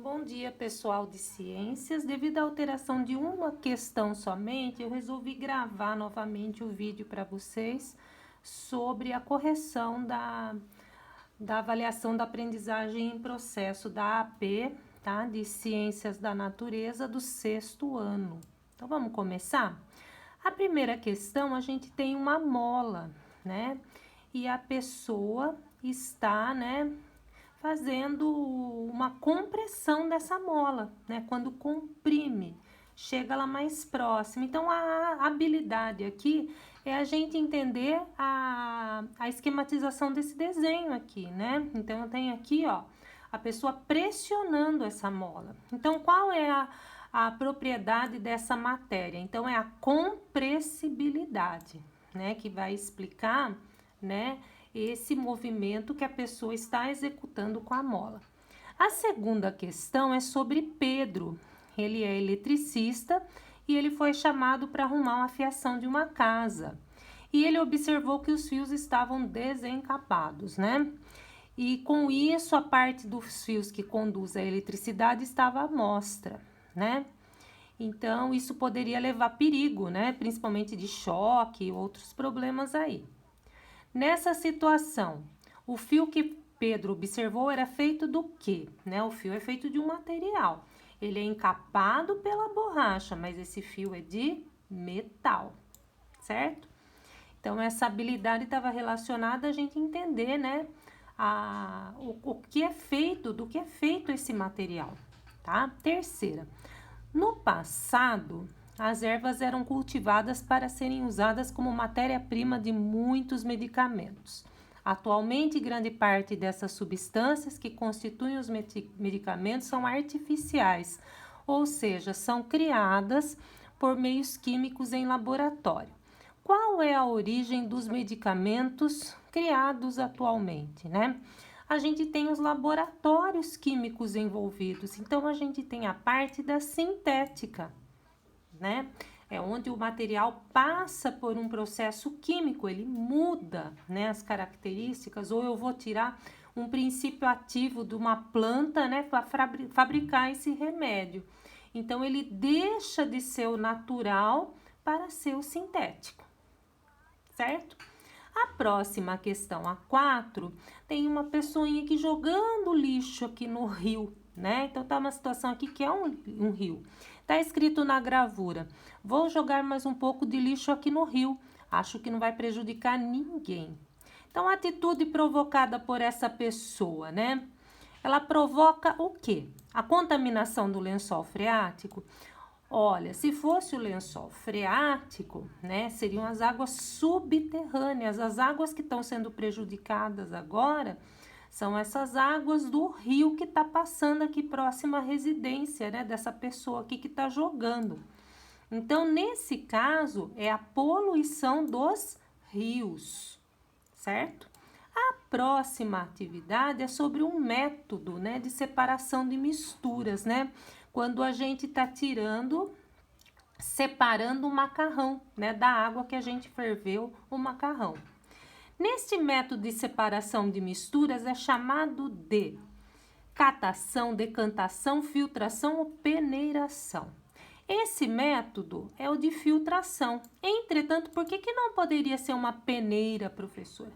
Bom dia, pessoal de ciências. Devido à alteração de uma questão somente, eu resolvi gravar novamente o vídeo para vocês sobre a correção da avaliação da aprendizagem em processo da AP, tá? De Ciências da Natureza do sexto ano. Então, vamos começar? A primeira questão, a gente tem uma mola, né? E a pessoa está, né, fazendo uma compressão dessa mola, né? Quando comprime, chega lá mais próximo. Então, a habilidade aqui é a gente entender a esquematização desse desenho aqui, né? Então, eu tenho aqui, ó, a pessoa pressionando essa mola. Então, qual é a propriedade dessa matéria? Então, é a compressibilidade, né? Que vai explicar, né, esse movimento que a pessoa está executando com a mola. A segunda questão é sobre Pedro. Ele é eletricista e ele foi chamado para arrumar uma fiação de uma casa. E ele observou que os fios estavam desencapados, né? E com isso, a parte dos fios que conduz a eletricidade estava à mostra, né? Então, isso poderia levar a perigo, né? Principalmente de choque e outros problemas aí. Nessa situação, o fio que Pedro observou era feito do quê? Né? O fio é feito de um material. Ele é encapado pela borracha, mas esse fio é de metal, certo? Então, essa habilidade estava relacionada a gente entender, né, o que é feito, do que é feito esse material, tá? Terceira, no passado, as ervas eram cultivadas para serem usadas como matéria-prima de muitos medicamentos. Atualmente, grande parte dessas substâncias que constituem os medicamentos são artificiais, ou seja, são criadas por meios químicos em laboratório. Qual é a origem dos medicamentos criados atualmente, né? A gente tem os laboratórios químicos envolvidos, então a gente tem a parte da sintética, né? É onde o material passa por um processo químico, ele muda, né, as características, ou eu vou tirar um princípio ativo de uma planta, né, para fabricar esse remédio. Então, ele deixa de ser o natural para ser o sintético, certo? A próxima questão, a 4, tem uma pessoinha aqui jogando lixo aqui no rio, né? Então, tá uma situação aqui que é um rio. Tá escrito na gravura: vou jogar mais um pouco de lixo aqui no rio. Acho que não vai prejudicar ninguém. Então, a atitude provocada por essa pessoa, né? Ela provoca o quê? A contaminação do lençol freático. Olha, se fosse o lençol freático, né, seriam as águas subterrâneas. As águas que estão sendo prejudicadas agora são essas águas do rio que está passando aqui próximo à residência, né, dessa pessoa aqui que está jogando. Então, nesse caso, é a poluição dos rios, certo? A próxima atividade é sobre um método, né, de separação de misturas, né? Quando a gente está separando o macarrão, né, da água que a gente ferveu o macarrão. Neste método de separação de misturas é chamado de catação, decantação, filtração ou peneiração. Esse método é o de filtração. Entretanto, por que não poderia ser uma peneira, professora?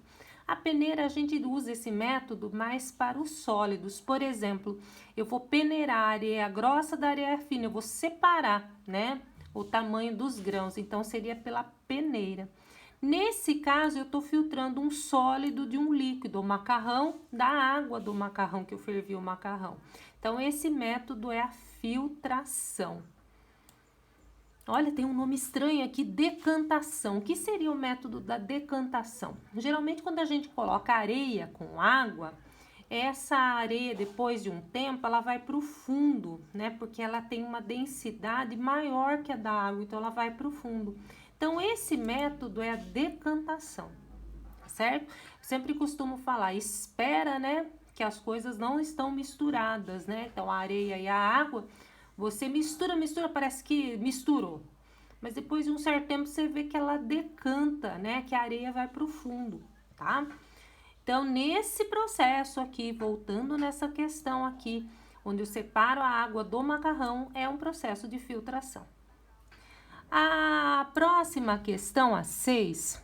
A peneira, a gente usa esse método mais para os sólidos. Por exemplo, eu vou peneirar a areia grossa da areia fina, eu vou separar, né, o tamanho dos grãos. Então, seria pela peneira. Nesse caso, eu estou filtrando um sólido de um líquido, o macarrão, da água do macarrão que eu fervi o macarrão. Então, esse método é a filtração. Olha, tem um nome estranho aqui, decantação. O que seria o método da decantação? Geralmente, quando a gente coloca areia com água, essa areia, depois de um tempo, ela vai para o fundo, né? Porque ela tem uma densidade maior que a da água, então ela vai para o fundo. Então, esse método é a decantação, certo? Eu sempre costumo falar, espera, né, que as coisas não estão misturadas, né? Então, a areia e a água, você mistura, parece que misturou. Mas depois de um certo tempo, você vê que ela decanta, né, que a areia vai para o fundo, tá? Então, nesse processo aqui, voltando nessa questão aqui, onde eu separo a água do macarrão, é um processo de filtração. A próxima questão, a 6.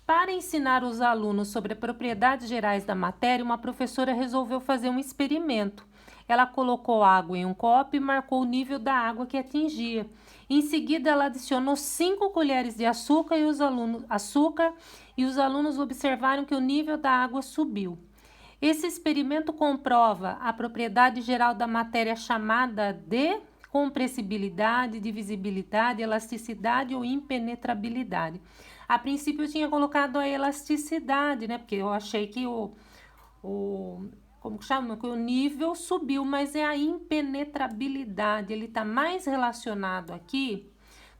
Para ensinar os alunos sobre as propriedades gerais da matéria, uma professora resolveu fazer um experimento. Ela colocou água em um copo e marcou o nível da água que atingia. Em seguida, ela adicionou 5 colheres de açúcar e os alunos observaram que o nível da água subiu. Esse experimento comprova a propriedade geral da matéria chamada de compressibilidade, divisibilidade, elasticidade ou impenetrabilidade. A princípio eu tinha colocado a elasticidade, né? Porque eu achei que como que chama? Que o nível subiu, mas é a impenetrabilidade. Ele está mais relacionado aqui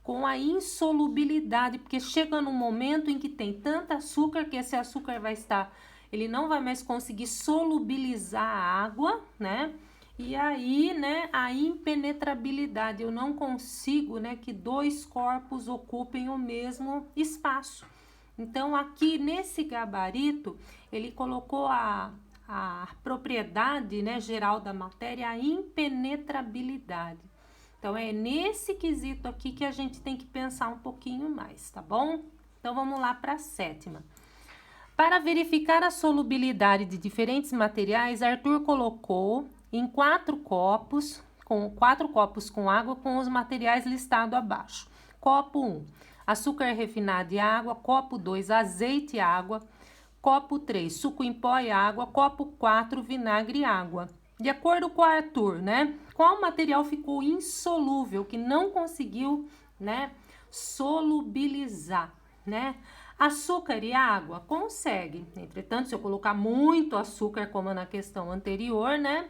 com a insolubilidade, porque chega num momento em que tem tanto açúcar que esse açúcar ele não vai mais conseguir solubilizar a água, né? E aí, né, a impenetrabilidade, eu não consigo, né, que 2 corpos ocupem o mesmo espaço. Então, aqui nesse gabarito, ele colocou a propriedade, né, geral da matéria, a impenetrabilidade. Então, é nesse quesito aqui que a gente tem que pensar um pouquinho mais, tá bom? Então, vamos lá para a 7ª. Para verificar a solubilidade de diferentes materiais, Arthur colocou em 4 copos com água com os materiais listados abaixo. Copo 1, açúcar refinado e água. Copo 2, azeite e água. Copo 3, suco em pó e água. Copo 4, vinagre e água. De acordo com o Arthur, né? Qual material ficou insolúvel, que não conseguiu, né, solubilizar, né? Açúcar e água consegue. Entretanto, se eu colocar muito açúcar, como na questão anterior, né,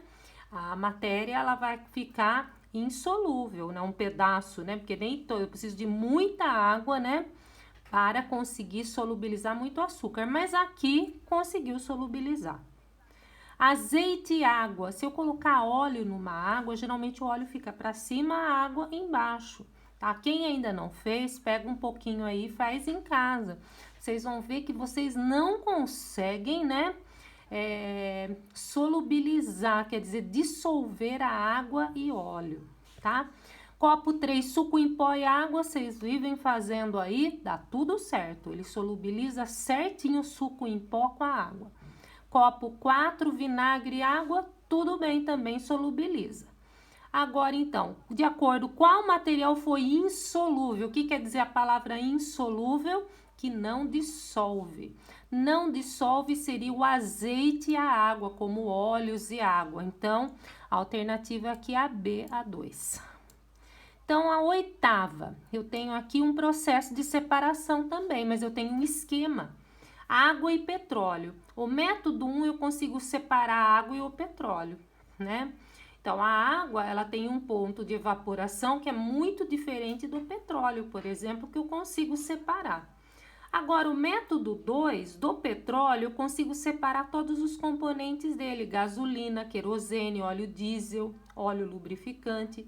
a matéria ela vai ficar insolúvel, né? Um pedaço, né? Porque eu preciso de muita água, né, para conseguir solubilizar muito açúcar. Mas aqui conseguiu solubilizar. Azeite e água. Se eu colocar óleo numa água, geralmente o óleo fica para cima, a água embaixo. Tá? Quem ainda não fez, pega um pouquinho aí e faz em casa. Vocês vão ver que vocês não conseguem, né, solubilizar, quer dizer, dissolver a água e óleo, tá? Copo 3, suco em pó e água, vocês vivem fazendo aí, dá tudo certo. Ele solubiliza certinho o suco em pó com a água. Copo 4, vinagre e água, tudo bem, também solubiliza. Agora, então, de acordo com qual material foi insolúvel? O que quer dizer a palavra insolúvel? Que não dissolve. Não dissolve seria o azeite e a água, como óleos e água. Então, a alternativa aqui é a B, a 2. Então, a 8ª, eu tenho aqui um processo de separação também, mas eu tenho um esquema. Água e petróleo. O método 1 eu consigo separar a água e o petróleo, né? Então, a água, ela tem um ponto de evaporação que é muito diferente do petróleo, por exemplo, que eu consigo separar. Agora, o método 2 do petróleo, eu consigo separar todos os componentes dele, gasolina, querosene, óleo diesel, óleo lubrificante.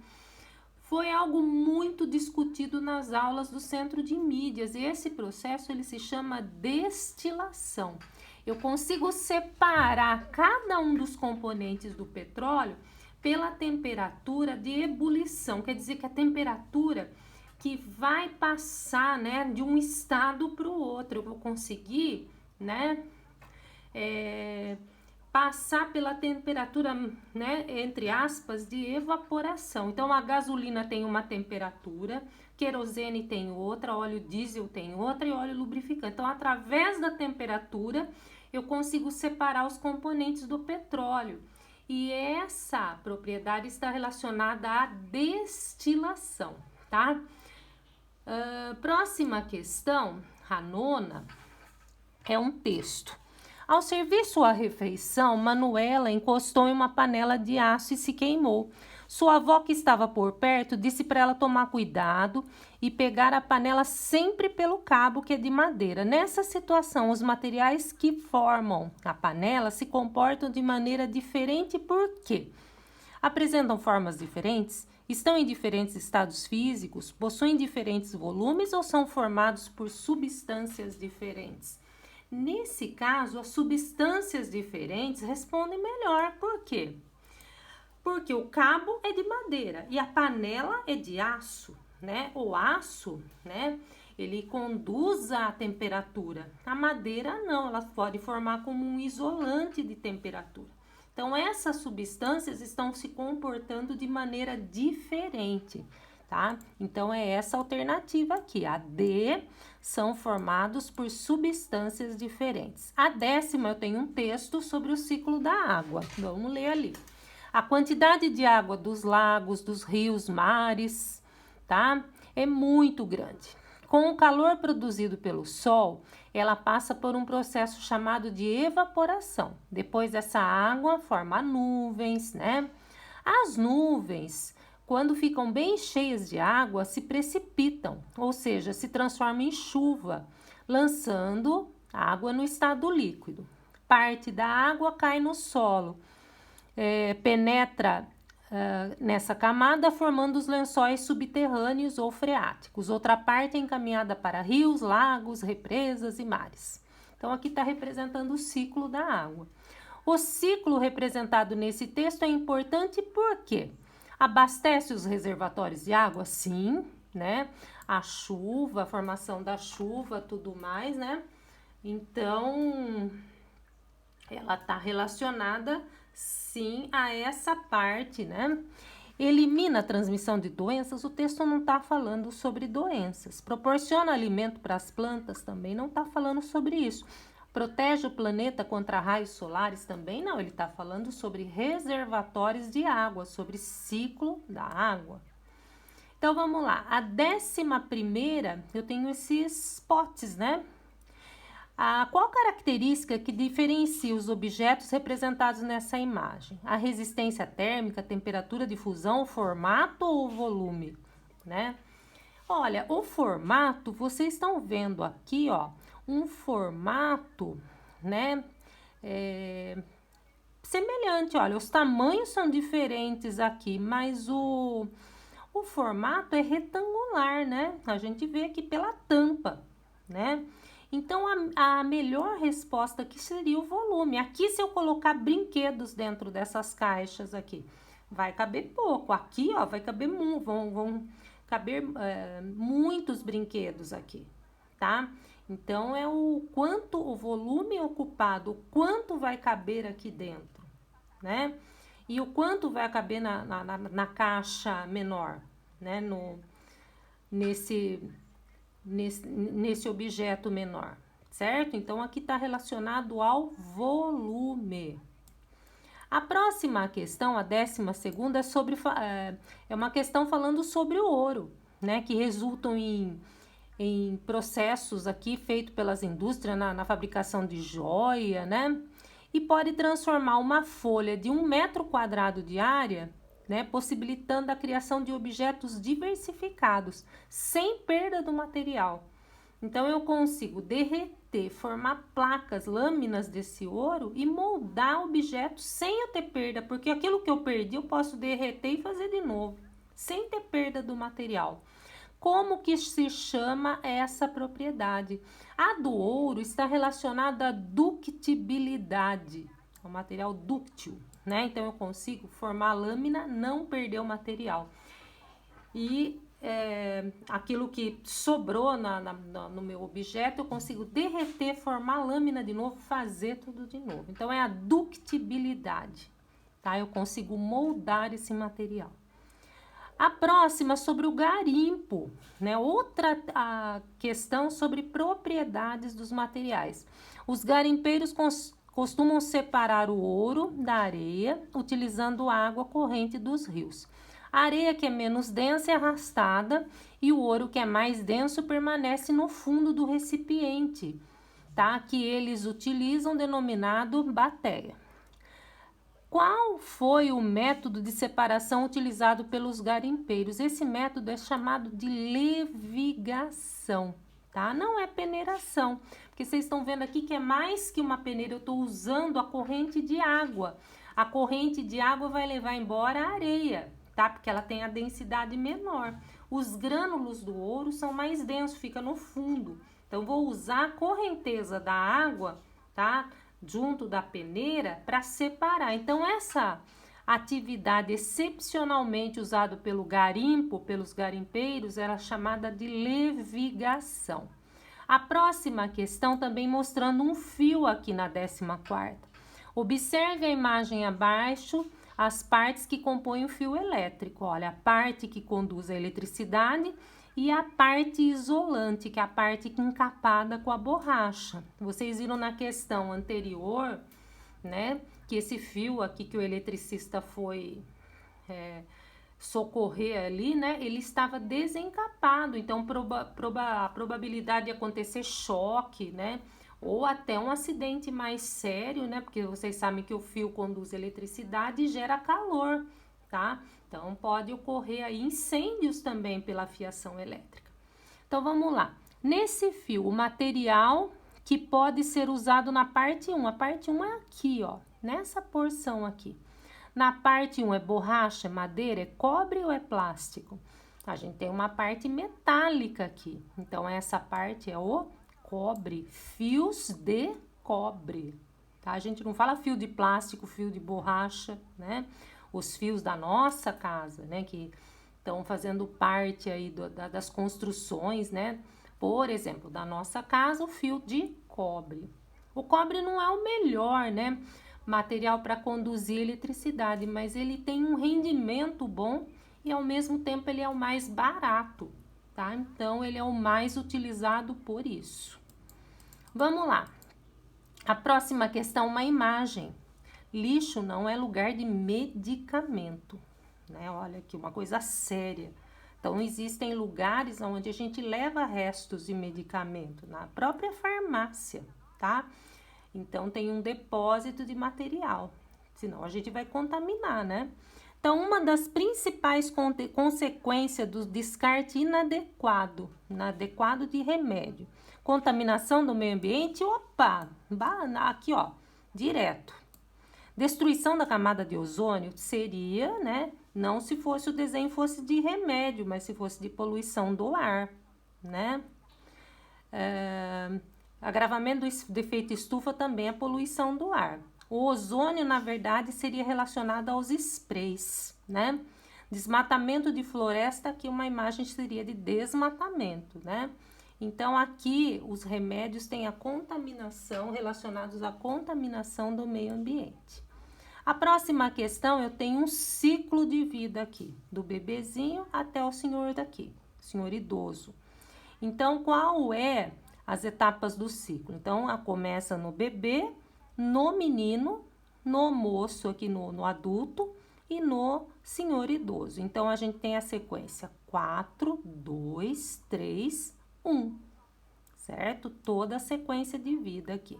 Foi algo muito discutido nas aulas do Centro de Mídias e esse processo ele se chama destilação. Eu consigo separar cada um dos componentes do petróleo pela temperatura de ebulição, quer dizer que a temperatura que vai passar, né, de um estado para o outro, eu vou conseguir, né, passar pela temperatura, né, entre aspas, de evaporação. Então, a gasolina tem uma temperatura, querosene tem outra, óleo diesel tem outra e óleo lubrificante. Então, através da temperatura, eu consigo separar os componentes do petróleo. E essa propriedade está relacionada à destilação, tá? Próxima questão, a 9ª, é um texto. Ao servir sua refeição, Manuela encostou em uma panela de aço e se queimou. Sua avó, que estava por perto, disse para ela tomar cuidado e pegar a panela sempre pelo cabo, que é de madeira. Nessa situação, os materiais que formam a panela se comportam de maneira diferente. Por quê? Apresentam formas diferentes? Estão em diferentes estados físicos? Possuem diferentes volumes ou são formados por substâncias diferentes? Nesse caso, as substâncias diferentes respondem melhor. Por quê? Porque o cabo é de madeira e a panela é de aço, né? O aço, né? Ele conduz a temperatura. A madeira não, ela pode formar como um isolante de temperatura. Então, essas substâncias estão se comportando de maneira diferente, tá? Então, é essa alternativa aqui. A D são formados por substâncias diferentes. A 10ª, eu tenho um texto sobre o ciclo da água. Vamos ler ali. A quantidade de água dos lagos, dos rios, mares, tá? É muito grande. Com o calor produzido pelo sol, ela passa por um processo chamado de evaporação. Depois essa água forma nuvens, né? As nuvens, quando ficam bem cheias de água, se precipitam, ou seja, se transformam em chuva, lançando água no estado líquido. Parte da água cai no solo, penetra nessa camada, formando os lençóis subterrâneos ou freáticos. Outra parte é encaminhada para rios, lagos, represas e mares. Então, aqui está representando o ciclo da água. O ciclo representado nesse texto é importante porque abastece os reservatórios de água, sim, né? A chuva, a formação da chuva, tudo mais, né? Então, ela está relacionada sim a essa parte, né? Elimina a transmissão de doenças, o texto não está falando sobre doenças. Proporciona alimento para as plantas, também não está falando sobre isso. Protege o planeta contra raios solares, também não. Ele está falando sobre reservatórios de água, sobre ciclo da água. Então, vamos lá. A 11ª, eu tenho esses potes, né? Qual característica que diferencia os objetos representados nessa imagem? A resistência térmica, a temperatura de fusão, o formato ou o volume, né? Olha, o formato, vocês estão vendo aqui, ó, um formato, né, semelhante, olha, os tamanhos são diferentes aqui, mas o formato é retangular, né? A gente vê aqui pela tampa, né? Então, a melhor resposta aqui seria o volume. Aqui, se eu colocar brinquedos dentro dessas caixas aqui, vai caber pouco. Aqui, ó, vai caber vão caber muitos brinquedos aqui, tá? Então, é o volume ocupado, o quanto vai caber aqui dentro, né? E o quanto vai caber na caixa menor, né? Nesse objeto menor, certo? Então, aqui está relacionado ao volume. A próxima questão, a 12ª, é uma questão falando sobre o ouro, né? Que resultam em processos aqui feitos pelas indústrias na fabricação de joia, né? E pode transformar uma folha de 1 metro quadrado de área, né, possibilitando a criação de objetos diversificados, sem perda do material. Então, eu consigo derreter, formar placas, lâminas desse ouro e moldar objetos sem eu ter perda, porque aquilo que eu perdi eu posso derreter e fazer de novo, sem ter perda do material. Como que se chama essa propriedade? A do ouro está relacionada à ductibilidade, o material dúctil, né? Então, eu consigo formar a lâmina, não perder o material. E aquilo que sobrou no meu objeto, eu consigo derreter, formar a lâmina de novo, fazer tudo de novo. Então, é a ductibilidade, tá? Eu consigo moldar esse material. A próxima sobre o garimpo, né? Outra questão sobre propriedades dos materiais. Os garimpeiros costumam separar o ouro da areia utilizando a água corrente dos rios. A areia que é menos densa é arrastada e o ouro que é mais denso permanece no fundo do recipiente, tá? Que eles utilizam, denominado bateia. Qual foi o método de separação utilizado pelos garimpeiros? Esse método é chamado de levigação, tá? Não é peneiração, porque vocês estão vendo aqui que é mais que uma peneira, eu estou usando a corrente de água. A corrente de água vai levar embora a areia, tá? Porque ela tem a densidade menor. Os grânulos do ouro são mais densos, fica no fundo. Então, vou usar a correnteza da água, tá? Junto da peneira para separar. Então, atividade excepcionalmente usada pelo garimpo, pelos garimpeiros, era chamada de levigação. A próxima questão também mostrando um fio aqui na 14ª. Observe a imagem abaixo, as partes que compõem o fio elétrico. Olha, a parte que conduz a eletricidade e a parte isolante, que é a parte encapada com a borracha. Vocês viram na questão anterior, né, que esse fio aqui que o eletricista foi socorrer ali, né, ele estava desencapado, então a probabilidade de acontecer choque, né, ou até um acidente mais sério, né, porque vocês sabem que o fio conduz eletricidade e gera calor, tá? Então pode ocorrer aí incêndios também pela fiação elétrica. Então vamos lá. Nesse fio, o material que pode ser usado na parte 1, a parte 1 é aqui, ó, nessa porção aqui. Na parte 1 é borracha, é madeira, é cobre ou é plástico? A gente tem uma parte metálica aqui. Então, essa parte é o cobre, fios de cobre. Tá? A gente não fala fio de plástico, fio de borracha, né? Os fios da nossa casa, né? Que estão fazendo parte aí das construções, né? Por exemplo, da nossa casa, o fio de cobre. O cobre não é o melhor, né, material para conduzir eletricidade, mas ele tem um rendimento bom e ao mesmo tempo ele é o mais barato, tá? Então ele é o mais utilizado por isso. Vamos lá. A próxima questão, uma imagem. Lixo não é lugar de medicamento, né? Olha aqui, uma coisa séria. Então, existem lugares onde a gente leva restos de medicamento, na própria farmácia, tá? Então, tem um depósito de material, senão a gente vai contaminar, né? Então, uma das principais consequências do descarte inadequado de remédio, contaminação do meio ambiente, opa, aqui ó, direto. Destruição da camada de ozônio seria, né, não se fosse o desenho fosse de remédio, mas se fosse de poluição do ar, né? Agravamento do efeito estufa também é poluição do ar. O ozônio, na verdade, seria relacionado aos sprays, né? Desmatamento de floresta, aqui uma imagem seria de desmatamento, né? Então, aqui, os remédios têm a contaminação, relacionados à contaminação do meio ambiente. A próxima questão, eu tenho um ciclo de vida aqui, do bebezinho até o senhor daqui, senhor idoso. Então, qual é as etapas do ciclo? Então, começa no bebê, no menino, no moço, aqui no adulto e no senhor idoso. Então, a gente tem a sequência 4, 2, 3, 1, certo? Toda a sequência de vida aqui.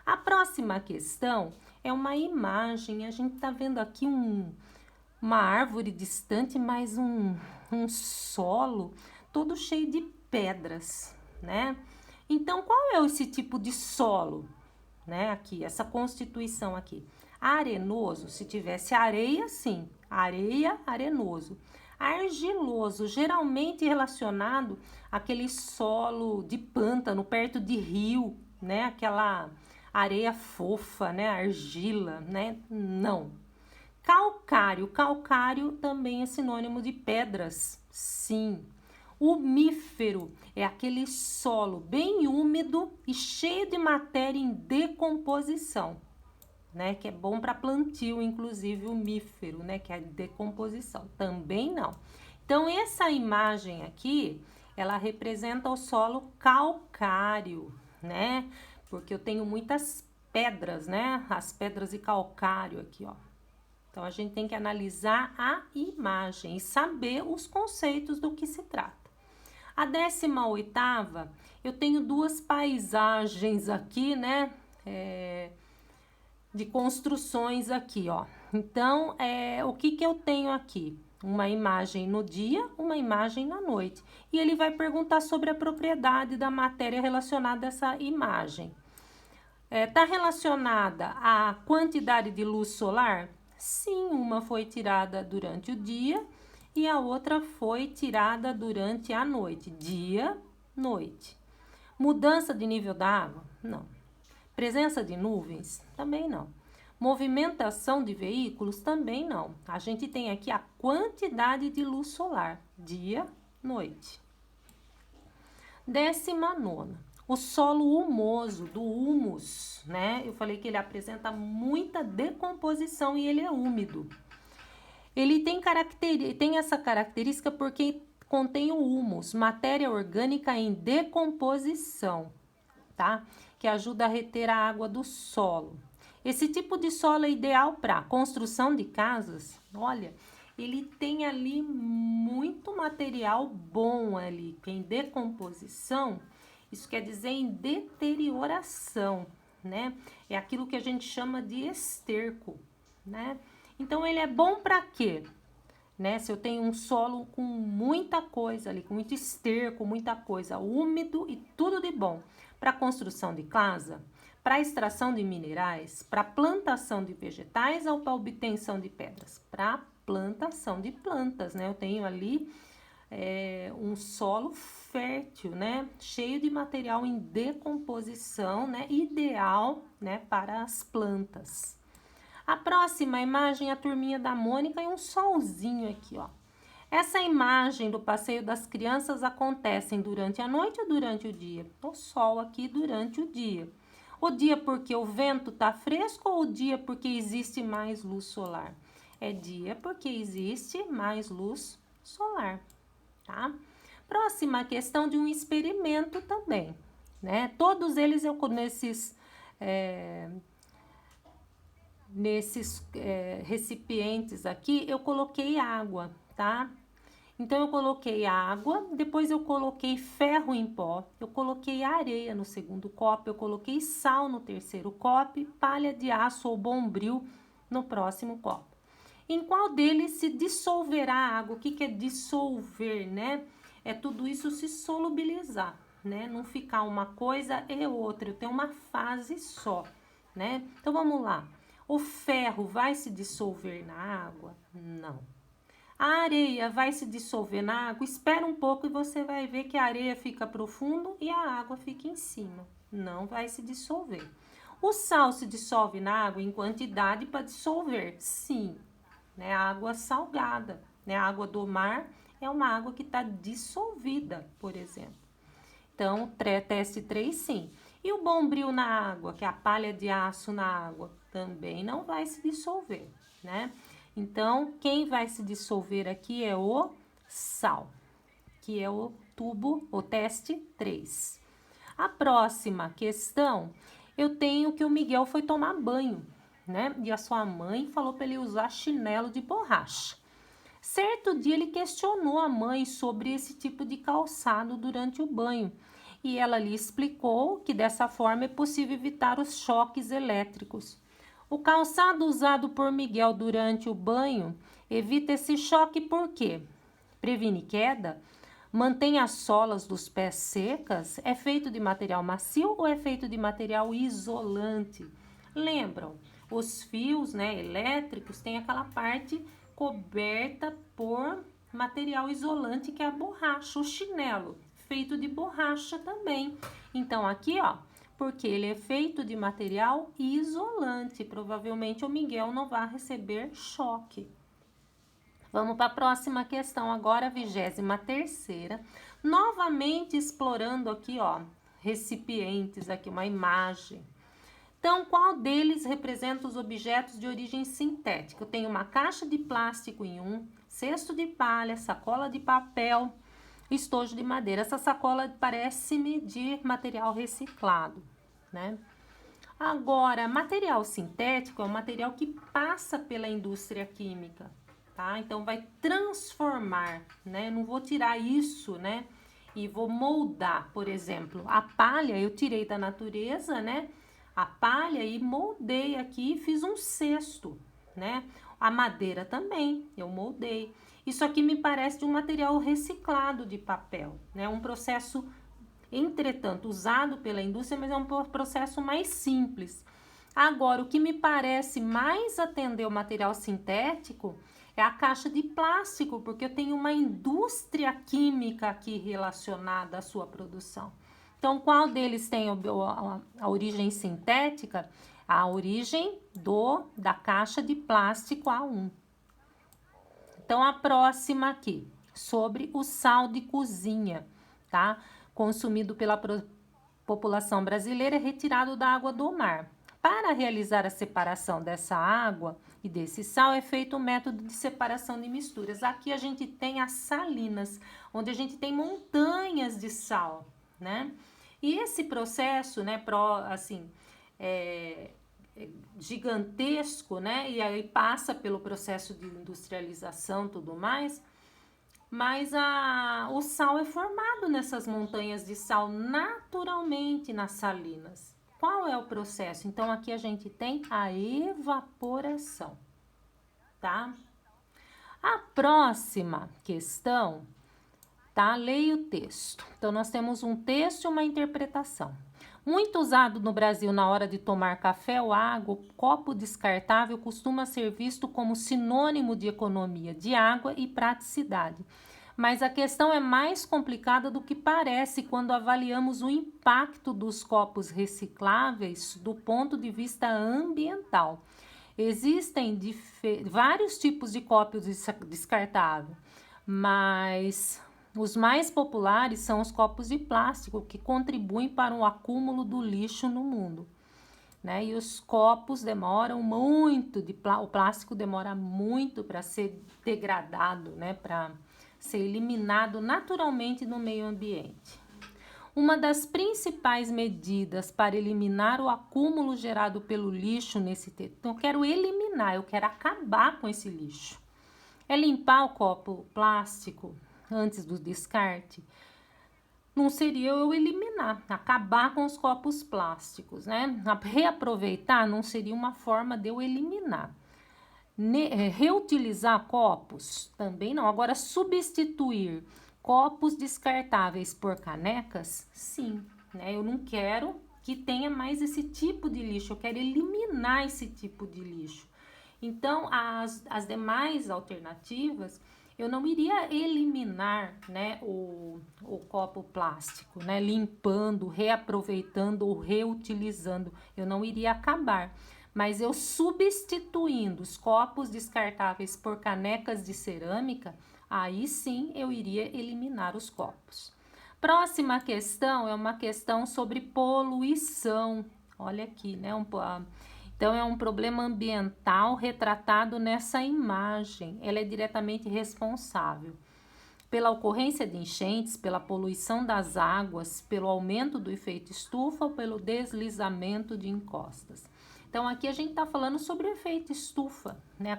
A próxima questão é uma imagem, a gente tá vendo aqui uma árvore distante, mas um solo todo cheio de pedras, né? Então, qual é esse tipo de solo, né? Aqui, essa constituição aqui. Arenoso, se tivesse areia, sim, areia, arenoso. Argiloso, geralmente relacionado àquele solo de pântano, perto de rio, né? Aquela areia fofa, né? Argila, né? Não. Calcário, calcário também é sinônimo de pedras, sim. Umífero é aquele solo bem úmido e cheio de matéria em decomposição, né? Que é bom para plantio, inclusive umífero, né? Que é decomposição. Também não. Então, essa imagem aqui, ela representa o solo calcário, né? Porque eu tenho muitas pedras, né? As pedras de calcário aqui, ó. Então, a gente tem que analisar a imagem e saber os conceitos do que se trata. A 18ª, eu tenho duas paisagens aqui, né? De construções aqui, ó. Então, o que eu tenho aqui? Uma imagem no dia, uma imagem na noite. E ele vai perguntar sobre a propriedade da matéria relacionada a essa imagem. Está relacionada à quantidade de luz solar? Sim, uma foi tirada durante o dia e a outra foi tirada durante a noite. Dia, noite. Mudança de nível da água? Não. Presença de nuvens? Também não. Movimentação de veículos também não. A gente tem aqui a quantidade de luz solar, dia, noite. 19ª, o solo humoso, do humus, né? Eu falei que ele apresenta muita decomposição e ele é úmido. Ele tem essa característica porque contém o humus, matéria orgânica em decomposição, tá? Que ajuda a reter a água do solo. Esse tipo de solo é ideal para construção de casas. Olha, ele tem ali muito material bom ali, em decomposição. Isso quer dizer em deterioração, né? É aquilo que a gente chama de esterco, né? Então, ele é bom para quê? Né? Se eu tenho um solo com muita coisa ali, com muito esterco, muita coisa, úmido e tudo de bom. Para construção de casa, para extração de minerais, para plantação de vegetais ou para obtenção de pedras? Para plantação de plantas, né? Eu tenho ali um solo fértil, né? Cheio de material em decomposição, né? Ideal, né? Para as plantas. A próxima imagem, a turminha da Mônica e um solzinho aqui, ó. Essa imagem do passeio das crianças acontecem durante a noite ou durante o dia? O sol aqui durante o dia. O dia porque o vento tá fresco ou o dia porque existe mais luz solar? É dia porque existe mais luz solar, tá? Próxima questão de um experimento também, né? Todos eles nesses recipientes aqui, eu coloquei água, tá? Então, eu coloquei água, depois eu coloquei ferro em pó, eu coloquei areia no segundo copo, eu coloquei sal no terceiro copo, palha de aço ou bombril no próximo copo. Em qual deles se dissolverá a água? O que é dissolver, né? É tudo isso se solubilizar, né? Não ficar uma coisa e outra, eu tenho uma fase só, né? Então, vamos lá. O ferro vai se dissolver na água? Não. A areia vai se dissolver na água? Espera um pouco e você vai ver que a areia fica profundo e a água fica em cima. Não vai se dissolver. O sal se dissolve na água em quantidade para dissolver? Sim. Né? Água salgada. Né? A água do mar é uma água que está dissolvida, por exemplo. Então, teste 3, sim. E o bombril na água, que é a palha de aço na água, também não vai se dissolver, né? Então, quem vai se dissolver aqui é o sal, que é o teste 3. A próxima questão, eu tenho que o Miguel foi tomar banho, né? E a sua mãe falou para ele usar chinelo de borracha. Certo dia ele questionou a mãe sobre esse tipo de calçado durante o banho. E ela lhe explicou que dessa forma é possível evitar os choques elétricos. O calçado usado por Miguel durante o banho evita esse choque por quê? Previne queda? Mantém as solas dos pés secas? É feito de material macio ou é feito de material isolante? Lembram? Os fios, né, elétricos têm aquela parte coberta por material isolante que é a borracha, o chinelo, feito de borracha também. Então, aqui, ó, porque ele é feito de material isolante, provavelmente o Miguel não vai receber choque. Vamos para a próxima questão agora, a 23ª. Novamente explorando aqui, ó, recipientes, aqui uma imagem. Então, qual deles representa os objetos de origem sintética? Eu tenho uma caixa de plástico em um, cesto de palha, sacola de papel, estojo de madeira. Essa sacola parece-me de material reciclado, né? Agora, material sintético é um material que passa pela indústria química, tá? Então, vai transformar, né? Não vou tirar isso, né? E vou moldar, por exemplo, a palha eu tirei da natureza, né? A palha e moldei aqui e fiz um cesto, né? A madeira também, eu moldei. Isso aqui me parece de um material reciclado de papel, né? Um processo, entretanto, usado pela indústria, mas é um processo mais simples. Agora, o que me parece mais atender o material sintético é a caixa de plástico, porque eu tenho uma indústria química aqui relacionada à sua produção. Então, qual deles tem a origem sintética? A origem da caixa de plástico A1. Então, a próxima aqui, sobre o sal de cozinha, tá? Consumido pela população brasileira, é retirado da água do mar. Para realizar a separação dessa água e desse sal, é feito o método de separação de misturas. Aqui a gente tem as salinas, onde a gente tem montanhas de sal, né? E esse processo, né, gigantesco, né? E aí passa pelo processo de industrialização e tudo mais, mas o sal é formado nessas montanhas de sal naturalmente nas salinas. Qual é o processo? Então, aqui a gente tem a evaporação, tá? A próxima questão, tá? Leia o texto. Então, nós temos um texto e uma interpretação. Muito usado no Brasil na hora de tomar café ou água, o copo descartável costuma ser visto como sinônimo de economia de água e praticidade. Mas a questão é mais complicada do que parece quando avaliamos o impacto dos copos recicláveis do ponto de vista ambiental. Existem vários tipos de copos descartáveis, mas os mais populares são os copos de plástico, que contribuem para o acúmulo do lixo no mundo, né? E os copos demoram muito, o plástico demora muito para ser degradado, né? Para ser eliminado naturalmente no meio ambiente. Uma das principais medidas para eliminar o acúmulo gerado pelo lixo nesse texto, então eu quero eliminar, eu quero acabar com esse lixo, é limpar o copo plástico antes do descarte. Não seria eu eliminar, acabar com os copos plásticos, né? Reaproveitar não seria uma forma de eu eliminar. Reutilizar copos? Também não. Agora, substituir copos descartáveis por canecas? Sim, né? Eu não quero que tenha mais esse tipo de lixo, eu quero eliminar esse tipo de lixo. Então, as demais alternativas, eu não iria eliminar, né, o copo plástico, né, limpando, reaproveitando ou reutilizando. Eu não iria acabar. Mas eu substituindo os copos descartáveis por canecas de cerâmica, aí sim eu iria eliminar os copos. Próxima questão é uma questão sobre poluição. Olha aqui, né? Então, é um problema ambiental retratado nessa imagem. Ela é diretamente responsável pela ocorrência de enchentes, pela poluição das águas, pelo aumento do efeito estufa ou pelo deslizamento de encostas. Então, aqui a gente está falando sobre o efeito estufa, né? A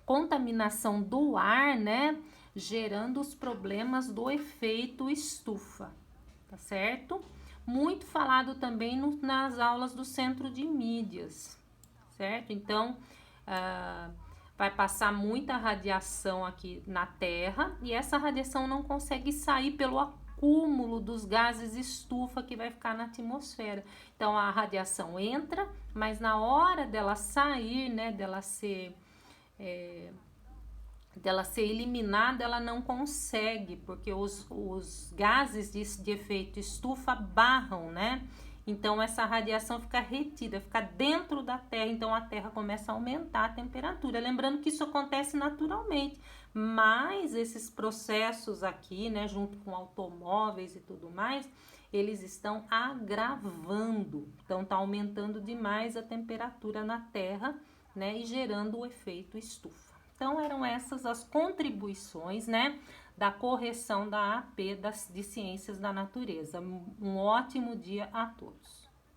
contaminação do ar, né? Gerando os problemas do efeito estufa, tá certo? Muito falado também nas aulas do Centro de Mídias, certo? Então, vai passar muita radiação aqui na Terra e essa radiação não consegue sair pelo acúmulo dos gases estufa que vai ficar na atmosfera. Então, a radiação entra, mas na hora dela sair, né, dela ser eliminada, ela não consegue, porque os gases de efeito estufa barram, né? Então, essa radiação fica retida, fica dentro da Terra, então a Terra começa a aumentar a temperatura. Lembrando que isso acontece naturalmente, mas esses processos aqui, né, junto com automóveis e tudo mais, eles estão agravando, então está aumentando demais a temperatura na Terra, né, e gerando o efeito estufa. Então, eram essas as contribuições, né, da correção da AP de Ciências da Natureza. Um ótimo dia a todos.